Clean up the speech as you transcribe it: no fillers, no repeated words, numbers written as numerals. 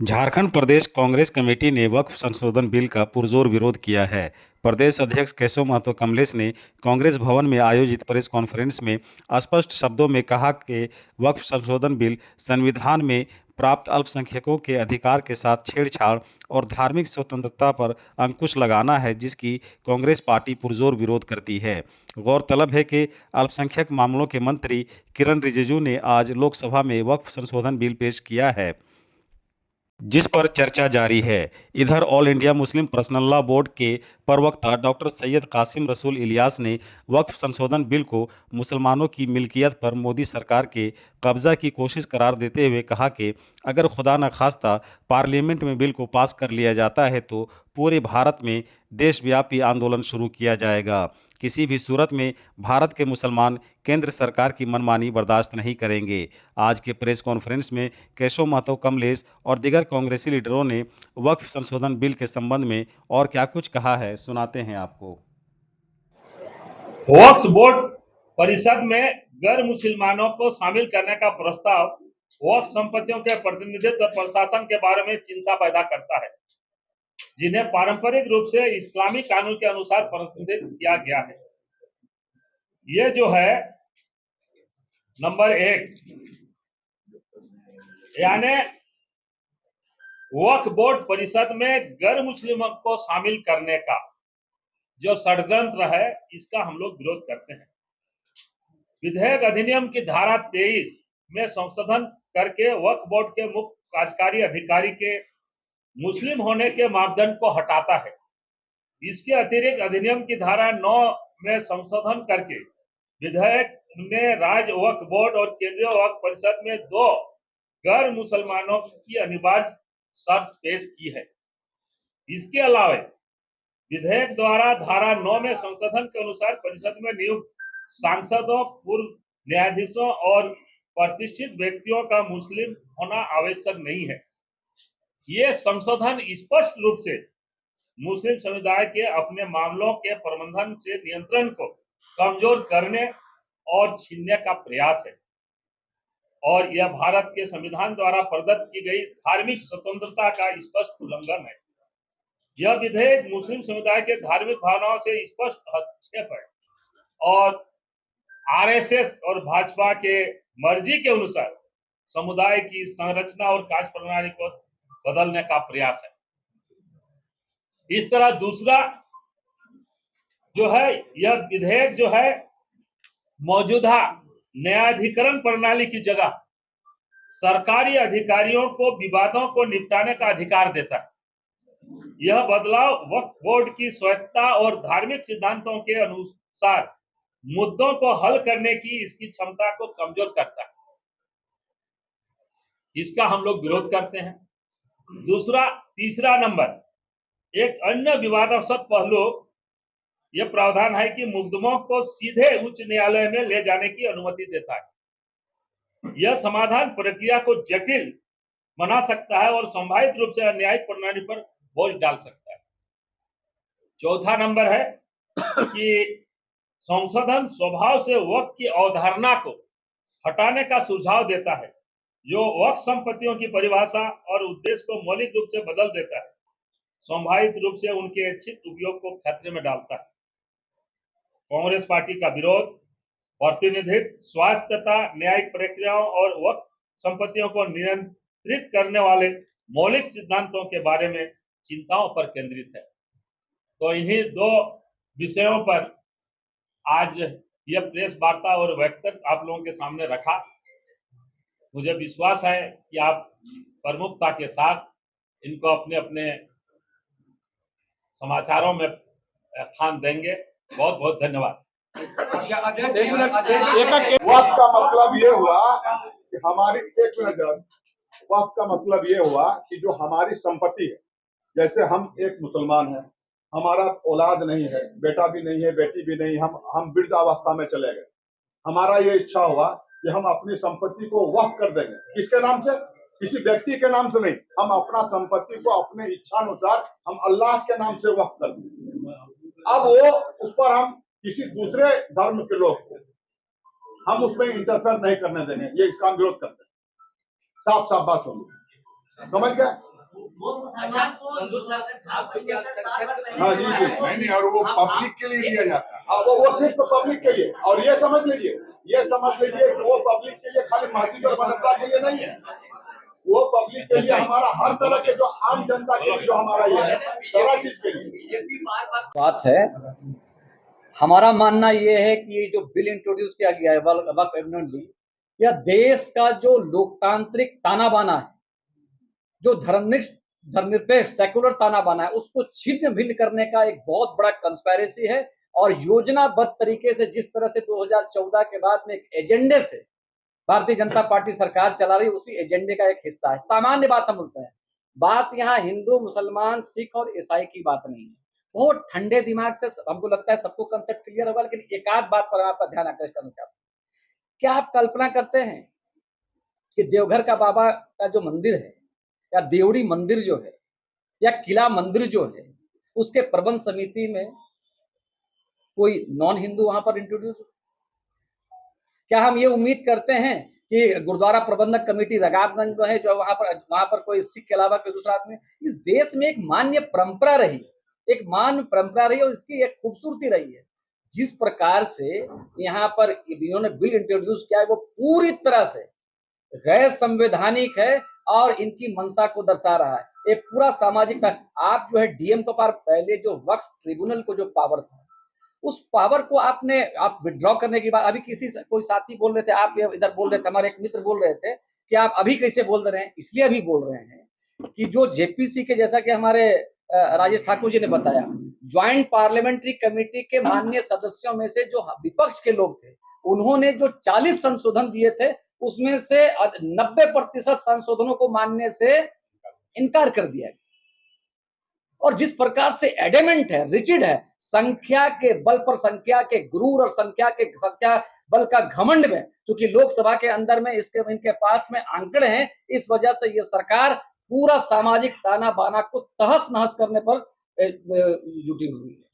झारखंड प्रदेश Congress committee ने वक्फ संशोधन bill का पुरजोर विरोध किया है। प्रदेश अध्यक्ष केशव महतो कमलेश ने कांग्रेस भवन में आयोजित प्रेस कॉन्फ्रेंस में स्पष्ट शब्दों में कहा कि वक्फ संशोधन बिल संविधान में प्राप्त अल्पसंख्यकों के अधिकार के साथ छेड़छाड़ और धार्मिक स्वतंत्रता पर अंकुश लगाना है, जिसकी कांग्रेस पार्टी पुरजोर विरोध करती है। गौरतलब है कि अल्पसंख्यक मामलों के मंत्री किरण रिजिजू ने आज लोकसभा में वक्फ संशोधन बिल पेश किया है, जिस पर चर्चा जारी है। इधर all India Muslim personal law board के प्रवक्ता डॉक्टर सैयद कासिम रसूल इलियास ने वक्फ संशोधन बिल को मुसलमानों की मिल्कियत पर मोदी सरकार के कब्जा की कोशिश करार देते हुए कहा कि अगर खुदा न खास्ता पार्लियामेंट में बिल को पास कर लिया जाता है तो पूरे भारत में देशव्यापी आंदोलन शुरू किया जाएगा। किसी भी सूरत में भारत के मुसलमान केंद्र सरकार की मनमानी बर्दाश्त नहीं करेंगे। आज के प्रेस कॉन्फ्रेंस में केशव महतो कमलेश और दीगर कांग्रेसी लीडरों ने वक्फ संशोधन बिल के संबंध में और क्या कुछ कहा है, सुनाते हैं आपको। वक्फ बोर्ड परिषद में गैर मुसलमानों को शामिल करने का प्रस्ताव वक्फ संपत्तियों के प्रतिनिधित्व और प्रशासन के बारे में चिंता पैदा करता है, जिन्हें पारंपरिक रूप से इस्लामी कानून के अनुसार प्रतिनिधित्व किया गया है। ये जो है नंबर 1, यानी वक्फ बोर्ड परिषद में गैर मुस्लिमों को शामिल करने का जो षड्यंत्र है, इसका हम लोग विरोध करते हैं। विधेयक अधिनियम की धारा 23 में संशोधन करके वक्फ बोर्ड के मुख्य कार्यकारी अधिकारी के मुस्लिम होने के मापदंड को हटाता है। इसके अतिरिक्त अधिनियम की धारा 9 में संशोधन करके विधेयक ने राज्य वक्फ बोर्ड और केंद्रीय वक्फ परिषद में 2 गैर मुसलमानों की अनिवार्य शर्त पेश की है। इसके अलावा विधेयक द्वारा धारा 9 में संशोधन के अनुसार परिषद में नियुक्त सांसदों, पूर्व न्यायाधीशों और प्रतिष्ठित व्यक्तियों का मुस्लिम होना आवश्यक नहीं है। ये संशोधन स्पष्ट रूप से मुस्लिम समुदाय के अपने मामलों के प्रबंधन से नियंत्रण को कमजोर करने और छीनने का प्रयास है और यह भारत के संविधान द्वारा प्रदत्त की गई धार्मिक स्वतंत्रता का स्पष्ट उल्लंघन है। यह विधेयक मुस्लिम समुदाय के धार्मिक भावनाओं से स्पष्ट हस्तक्षेप है और आरएसएस और भाजपा के मर्जी के अनुसार समुदाय की संरचना और कार्य प्रणाली को बदलने का प्रयास है। इस तरह दूसरा जो है, यह विधेयक जो है मौजूदा न्यायाधिकरण प्रणाली की जगह सरकारी अधिकारियों को विवादों को निपटाने का अधिकार देता है। यह बदलाव वक्फ बोर्ड की स्वायत्तता और धार्मिक सिद्धांतों के अनुसार मुद्दों को हल करने की इसकी क्षमता को कमजोर करता है। इसका हम लोग विरोध करते हैं। तीसरा नंबर, एक अन्य विवादास्पद पहलू यह प्रावधान है कि मुकदमों को सीधे उच्च न्यायालय में ले जाने की अनुमति देता है। यह समाधान प्रक्रिया को जटिल बना सकता है और संभावित रूप से न्यायिक प्रणाली पर बोझ डाल सकता है। चौथा नंबर है कि संशोधन स्वभाव से वक्फ की अवधारणा को हटाने का सुझाव देता है, जो वक्फ संपत्तियों की परिभाषा और उद्देश्य को मौलिक रूप से बदल देता है, संभावित रूप से उनके इच्छित उपयोग को खतरे में डालता है। कांग्रेस पार्टी का विरोध प्रतिनिधित्व, स्वायत्तता, न्यायिक प्रक्रियाओं और वक्फ संपत्तियों को नियंत्रित करने वाले मौलिक सिद्धांतों के बारे में चिंताओं पर केंद्रित है। तो इन्हीं 2 विषयों पर आज यह प्रेस वार्ता और वक्तव्य आप लोगों के सामने रखा। मुझे विश्वास है कि आप प्रमुखता के साथ इनको अपने अपने समाचारों में स्थान देंगे। बहुत बहुत धन्यवाद। वक्फ का मतलब ये हुआ कि वक्फ का मतलब ये हुआ कि जो हमारी संपत्ति है, जैसे हम एक मुसलमान हैं, हमारा औलाद नहीं है, बेटा भी नहीं है, बेटी भी नहीं, हम वृद्धावस्था में चले गए। हमारा ये इच्छा हुआ कि हम अपनी संपत्ति को वक्फ कर देंगे। किसके नाम से? किसी व्यक्ति के नाम से नहीं, हम अपना संपत्ति को अपने इच्छानुसार हम अल्लाह के नाम से वक्फ कर देंगे। अब वो उस पर हम किसी दूसरे धर्म के लोग को हम उसमें इंटरफेयर नहीं करने देंगे। ये इसका हम विरोध करते हैं। साफ साफ बात होगी, समझ गए? हाँ जी जी। नहीं, और वो पब्लिक के लिए दिया जाता है। हाँ, वो सिर्फ पब्लिक के लिए। और ये समझ लीजिए कि वो पब्लिक के लिए खाली मस्जिद और मदरसा के लिए नहीं है, वो पब्लिक के लिए हमारा हर तरह के जो आम जनता के लिए जो हमारा ये है सारा चीज के लिए बात है। हमारा मानना ये है कि ये जो बिल इंट्रोड्यूस किया गया है वक्फ एमेंडमेंट बिल, यह देश का जो लोकतांत्रिक ताना बाना है, जो धर्मनिरपेक्ष सेकुलर ताना बाना है, उसको छिन्न भिन्न करने का एक बहुत बड़ा कंस्पायरेसी है। और योजनाबद्ध तरीके से जिस तरह से 2014 के बाद में एक एजेंडे से भारतीय जनता पार्टी सरकार चला रही, उसी एजेंडे का एक हिस्सा है। सामान्य बात हम बोलते हैं, बात यहाँ हिंदू, मुसलमान, सिख और ईसाई की बात नहीं है। बहुत ठंडे दिमाग से हमको लगता है सबको कंसेप्ट क्लियर होगा, लेकिन एक आध बात पर आपका ध्यान आकर्षित करना चाहता हूँ। क्या आप कल्पना करते हैं कि देवघर का बाबा का जो मंदिर है, या देवड़ी मंदिर जो है, या किला मंदिर जो है, उसके प्रबंध समिति में कोई नॉन हिंदू वहां पर इंट्रोड्यूस? क्या हम ये उम्मीद करते हैं कि गुरुद्वारा प्रबंधक कमेटी रकाबगंज में है, जो वहां पर कोई सिख के अलावा कोई दूसरा आदमी? इस देश में एक मान्य परंपरा रही, और इसकी एक खूबसूरती रही है। जिस प्रकार से यहाँ पर इन्होंने बिल इंट्रोड्यूस किया है, वो पूरी तरह से गैर संवैधानिक है और इनकी मंशा को दर्शा रहा है। एक पूरा सामाजिक आप जो है डीएम के पास पहले जो वक्फ ट्रिब्यूनल को जो पावर था, उस पावर को आप विड्रॉ करने के बाद, अभी कोई साथी बोल रहे थे, आप इधर बोल रहे थे, हमारे एक मित्र बोल रहे थे कि आप अभी कैसे बोल रहे हैं, इसलिए अभी बोल रहे हैं कि जो जेपीसी के, जैसा कि हमारे राजेश ठाकुर जी ने बताया, ज्वाइंट पार्लियामेंट्री कमेटी के माननीय सदस्यों में से जो विपक्ष के लोग थे, उन्होंने जो 40 संशोधन दिए थे, उसमें से 90% संशोधनों को मानने से इनकार कर दिया गया। और जिस प्रकार से एडेमेंट है, रिजिड है, संख्या के बल पर, संख्या के गुरूर और संख्या बल का घमंड में, क्योंकि लोकसभा के अंदर में इनके पास में आंकड़े हैं, इस वजह से ये सरकार पूरा सामाजिक ताना बाना को तहस नहस करने पर जुटी हुई है।